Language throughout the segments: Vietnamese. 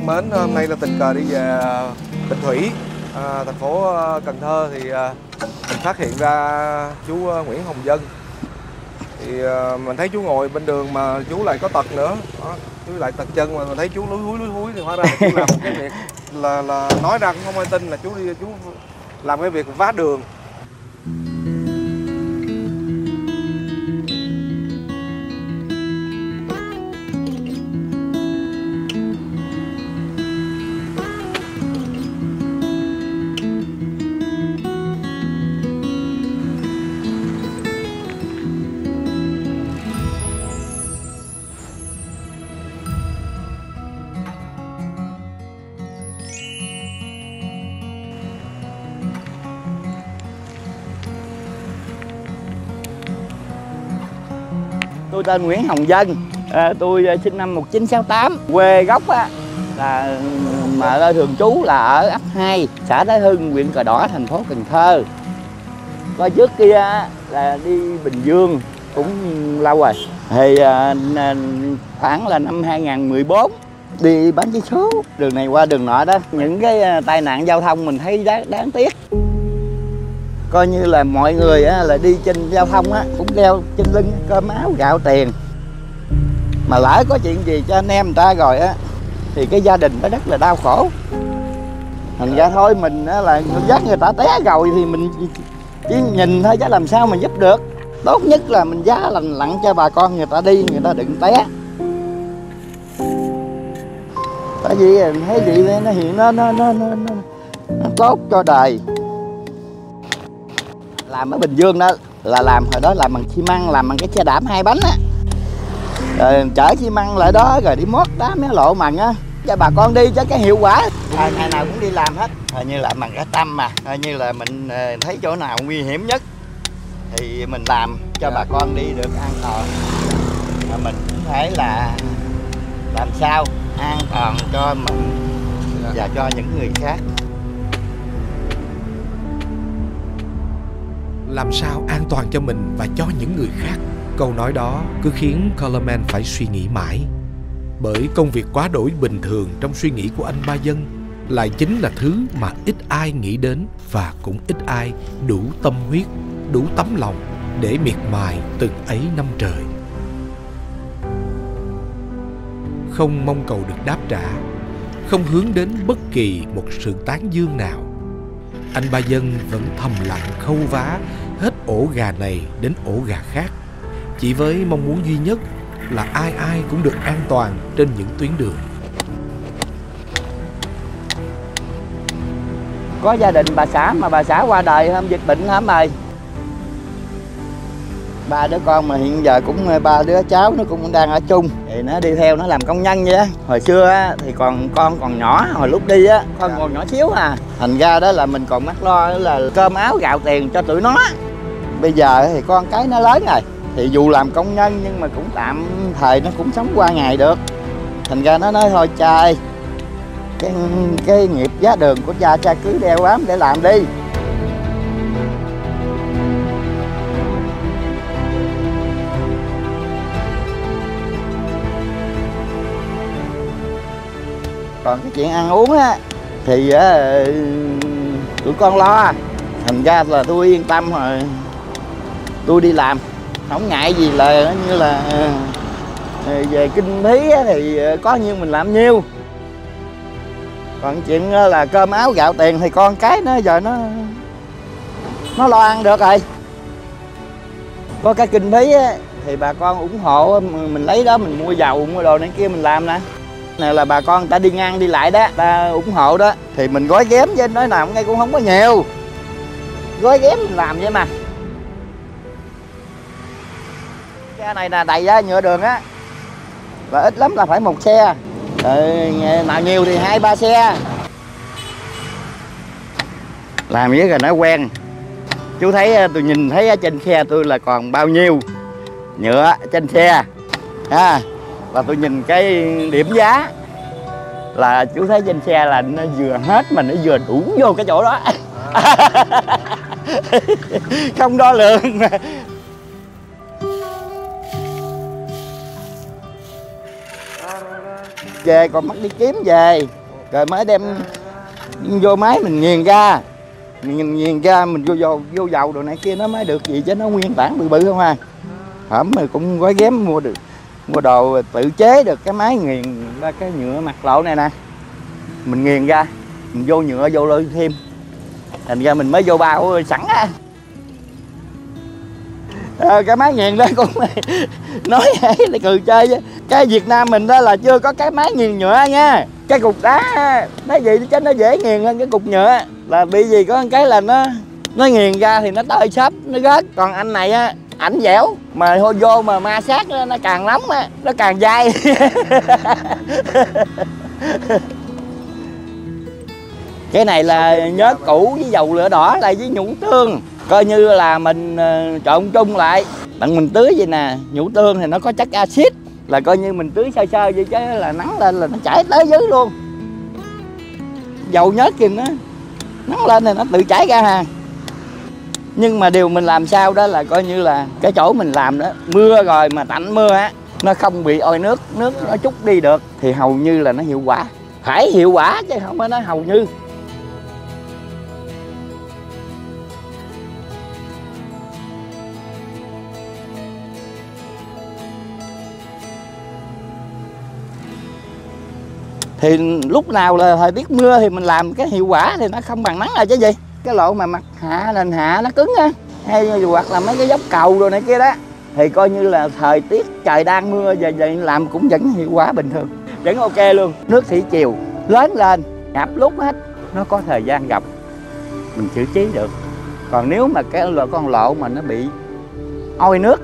mến, hôm nay là tình cờ đi về Bình Thủy, thành phố Cần Thơ thì mình phát hiện ra chú Nguyễn Hồng Dân. Thì mình thấy chú ngồi bên đường mà chú lại có tật nữa. Đó, chú lại tật chân mà mình thấy chú lúi húi thì hóa ra là chú làm cái việc là nói ra cũng không ai tin là chú làm cái việc vá đường. Tôi tên Nguyễn Hồng Dân, tôi sinh năm 1968, quê gốc là mà nơi thường trú là ở ấp 2, xã Thái Hưng, huyện Cờ Đỏ, thành phố Cần Thơ. Coi trước kia là đi Bình Dương cũng lâu rồi. Thì khoảng là năm 2014 đi bán vé số, đường này qua đường nọ đó, những cái tai nạn giao thông mình thấy đáng tiếc. Coi như là mọi người là đi trên giao thông cũng đeo trên lưng cơm áo gạo tiền. Mà lỡ có chuyện gì cho anh em người ta rồi thì cái gia đình nó rất là đau khổ. Thành ra thôi mình là dắt người ta té rồi thì mình chỉ nhìn thôi chứ làm sao mình giúp được. Tốt nhất là mình giá lành lặn cho bà con người ta đi, người ta đừng té. Tại vì thấy vậy nó hiện nó tốt cho đời. Làm ở Bình Dương đó là làm hồi đó làm bằng xi măng, làm bằng cái xe đạp 2 bánh rồi chở xi măng lại đó rồi đi mót đá mé lộ mằng cho bà con đi cho cái hiệu quả. Ngày nào cũng đi làm hết, hình như là bằng cái tâm mà, hình như là mình thấy chỗ nào nguy hiểm nhất thì mình làm cho bà con đi được an toàn. Mình cũng phải là làm sao an toàn cho mình và cho những người khác. Làm sao an toàn cho mình và cho những người khác. Câu nói đó cứ khiến Coleman phải suy nghĩ mãi. Bởi công việc quá đổi bình thường trong suy nghĩ của anh Ba Dân lại chính là thứ mà ít ai nghĩ đến và cũng ít ai đủ tâm huyết, đủ tấm lòng để miệt mài từng ấy năm trời. Không mong cầu được đáp trả, không hướng đến bất kỳ một sự tán dương nào, anh Ba Dân vẫn thầm lặng khâu vá hết ổ gà này đến ổ gà khác, chỉ với mong muốn duy nhất là ai ai cũng được an toàn trên những tuyến đường. Có gia đình bà xã mà bà xã qua đời hôm dịch bệnh hả mày? 3 đứa con mà hiện giờ cũng 3 đứa cháu nó cũng đang ở chung thì nó đi theo nó làm công nhân vậy á. Hồi xưa thì con còn nhỏ, hồi lúc đi con còn nhỏ xíu thành ra đó là mình còn mắc lo là cơm áo gạo tiền cho tụi nó. Bây giờ thì con cái nó lớn rồi thì dù làm công nhân nhưng mà cũng tạm thời nó cũng sống qua ngày được. Thành ra nó nói thôi cha ơi, cái nghiệp giá đường của cha cứ đeo bám để làm đi. Còn cái chuyện ăn uống thì tụi con lo, thành ra là tôi yên tâm rồi, tôi đi làm không ngại gì là như là về kinh phí thì có nhiêu mình làm nhiêu. Còn chuyện là cơm áo gạo tiền thì con cái nó giờ nó lo ăn được rồi. Có cái kinh phí thì bà con ủng hộ, mình lấy đó mình mua dầu mua đồ này kia mình làm nè. Này là bà con người ta đi ngang đi lại đó, ta ủng hộ đó thì mình gói ghém chứ nói nào ngay cũng không có nhiều. Gói ghém mình làm vậy mà. Xe này là đầy ra nhựa đường và ít lắm là phải 1 xe. Nào nhiều thì 2-3 xe. Làm với rồi nó quen. Chú thấy tôi nhìn thấy ở trên xe tôi là còn bao nhiêu nhựa trên xe và tôi nhìn cái điểm giá là chú thấy trên xe là nó vừa hết mà nó vừa đủ vô cái chỗ đó. Không đo lường. kề, còn mắc đi kiếm về. Rồi mới đem vô máy mình nghiền ra. Nghiền ra mình vô dầu đồ này kia nó mới được gì chứ nó nguyên bản bự bự không à. Hổm mà cũng gói ghém mua đồ tự chế được cái máy nghiền ra cái nhựa mặt lộ này nè. Mình nghiền ra, mình vô nhựa vô lôi thêm. Thành ra mình mới vô bao sẵn á. Cái máy nghiền đó cũng nói là cười chơi chứ. Cái Việt Nam mình đó là chưa có cái máy nghiền nhựa nha. Cái cục đá nói gì chứ nó dễ nghiền hơn cái cục nhựa. Là bị gì có cái là nó nghiền ra thì nó tơi xốp, nó rớt. Còn anh này á, ảnh dẻo mà vô mà ma sát nó càng nóng á, nó càng dai. Cái này là nhớt cũ với dầu lửa đỏ lại với nhũ tương. Coi như là mình trộn chung lại. Đặng mình tưới vậy nè, nhũ tương thì nó có chất axit. Là coi như mình tưới sơ sơ vậy chứ là nắng lên là nó chảy tới dưới luôn. Dầu nhớt thì nó nắng lên thì nó tự chảy ra hà. Nhưng mà điều mình làm sao đó là coi như là cái chỗ mình làm đó, mưa rồi mà tạnh mưa á, nó không bị ôi nước nó trút đi được thì hầu như là nó hiệu quả. Phải hiệu quả chứ không phải nó hầu như. Thì lúc nào là thời tiết mưa thì mình làm cái hiệu quả thì nó không bằng nắng là chứ gì. Cái lộ mà mặt hạ nền hạ nó cứng á, hay hoặc là mấy cái dốc cầu rồi này kia đó, thì coi như là thời tiết trời đang mưa vậy làm cũng vẫn hiệu quả bình thường, vẫn ok luôn. Nước thủy triều lớn lên ngập lúc hết, nó có thời gian gặp mình xử trí được. Còn nếu mà cái con lộ mà nó bị ôi nước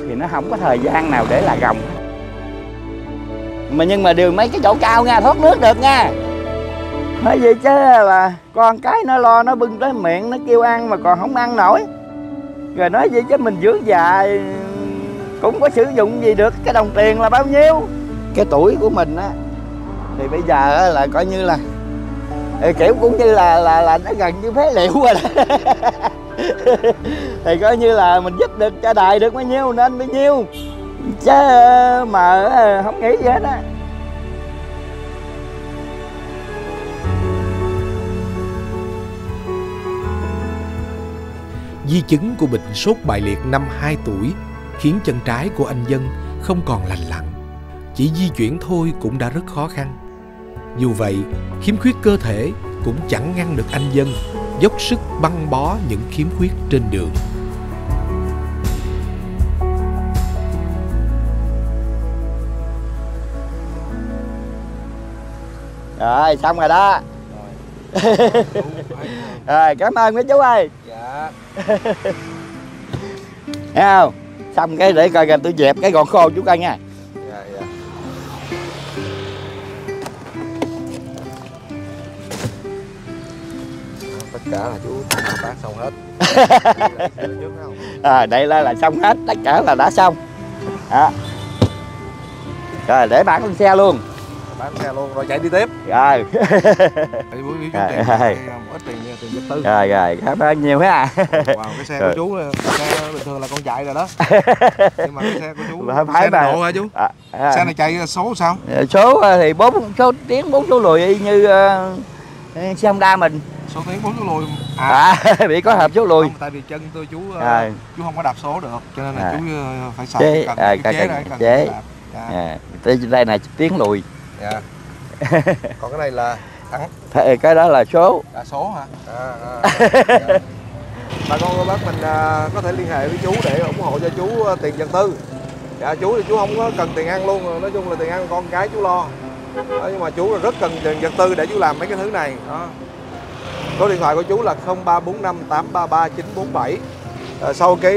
thì nó không có thời gian nào để là gồng. Nhưng mà điều mấy cái chỗ cao nha, thoát nước được nha. Nói gì chứ là con cái nó lo nó bưng tới miệng nó kêu ăn mà còn không ăn nổi. Rồi nói gì chứ mình dưỡng già cũng có sử dụng gì được, cái đồng tiền là bao nhiêu. Cái tuổi của mình á thì bây giờ là coi như là kiểu cũng như là nó gần như phế liệu rồi đó. Thì coi như là mình giúp được cho đời được bao nhiêu nên bao nhiêu. Chứ mà không nghĩ gì hết á. Di chứng của bệnh sốt bại liệt năm 2 tuổi khiến chân trái của anh Dân không còn lành lặn. Chỉ di chuyển thôi cũng đã rất khó khăn. Dù vậy, khiếm khuyết cơ thể cũng chẳng ngăn được anh Dân dốc sức băng bó những khiếm khuyết trên đường. Rồi, xong rồi đó. Rồi, cảm ơn mấy chú ơi. Dạ. Thấy không? Xong cái để coi tôi dẹp cái gòn khô chú coi nha. Dạ, dạ. Tất cả là chú thao tác xong hết. Đây là xong hết, tất cả là đã xong. Đó. Rồi để bán lên xe luôn. Bán xe luôn rồi chạy đi tiếp. Rồi. Ít tiền nha, tiền vật tư. Rồi, cảm ơn nhiều ha. Wow, cái xe của chú xe bình thường là con chạy rồi đó. Nhưng mà cái xe của chú phải xe độ hả chú? Xe này chạy số sao? Số thì 4 số tiếng 4 số lùi y như xe Honda mình. Số tiếng 4 số lùi. Bị có hợp số lùi. Không, tại vì chân tôi chú không có đạp số được, cho nên là chú phải xài cần chế để đây này tiếng lùi. Dạ. Còn cái này là thắng. Cái đó là số. Số hả? Dạ. Bà con cô bác mình có thể liên hệ với chú để ủng hộ cho chú tiền vật tư. Dạ, chú thì chú không có cần tiền ăn luôn, nói chung là tiền ăn con cái chú lo. Đó, nhưng mà chú rất cần tiền vật tư để chú làm mấy cái thứ này. Đó. Số điện thoại của chú là 0345 833 947. Sau cái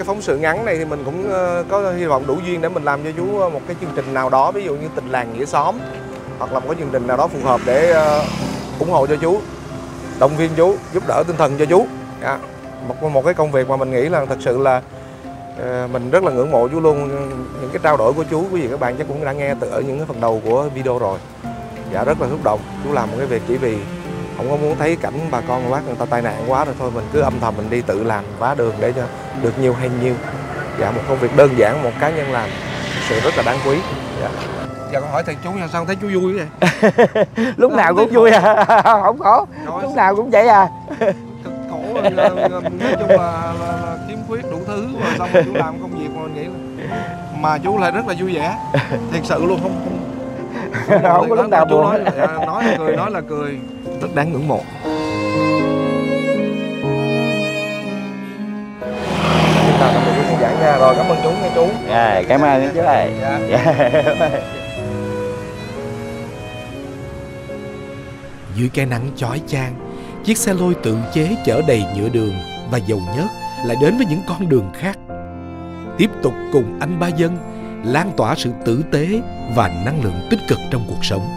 phóng sự ngắn này thì mình cũng có hy vọng đủ duyên để mình làm cho chú một cái chương trình nào đó, ví dụ như tình làng nghĩa xóm, hoặc là một cái chương trình nào đó phù hợp để ủng hộ cho chú, động viên chú, giúp đỡ tinh thần cho chú. Một cái công việc mà mình nghĩ là thật sự là mình rất là ngưỡng mộ chú luôn. Những cái trao đổi của chú, quý vị các bạn chắc cũng đã nghe từ ở những cái phần đầu của video rồi. Dạ, rất là xúc động. Chú làm một cái việc chỉ vì không có muốn thấy cảnh bà con cô bác người ta tai nạn quá rồi thôi, mình cứ âm thầm mình đi tự làm vá đường để cho được nhiều hay nhiều. Dạ, một công việc đơn giản một cá nhân làm thực sự rất là đáng quý. Dạ. giờ con hỏi thầy chú nha, sao thấy chú vui vậy? Lúc nào cũng vui à. Không khổ, lúc nào cũng vậy à. Cực khổ, nói chung là khiếm khuyết đủ thứ, rồi xong rồi chú làm công việc mà mình nghĩ mà chú lại rất là vui vẻ, thiệt sự luôn, Không có lúc nào chú buồn. nói là cười, rất đáng ngưỡng mộ. Chúng ta tạm biệt khán giả nha, rồi cảm ơn chú nha chú. Rồi, cảm ơn chú ơi. Dưới cái nắng chói chang, chiếc xe lôi tự chế chở đầy nhựa đường và dầu nhớt lại đến với những con đường khác. Tiếp tục cùng anh Ba Dân lan tỏa sự tử tế và năng lượng tích cực trong cuộc sống.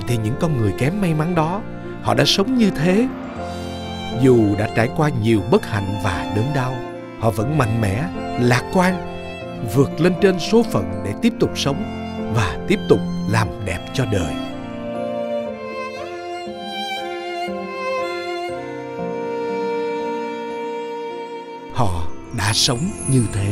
Thì những con người kém may mắn đó, họ đã sống như thế. Dù đã trải qua nhiều bất hạnh và đớn đau, họ vẫn mạnh mẽ, lạc quan, vượt lên trên số phận để tiếp tục sống và tiếp tục làm đẹp cho đời. Họ đã sống như thế.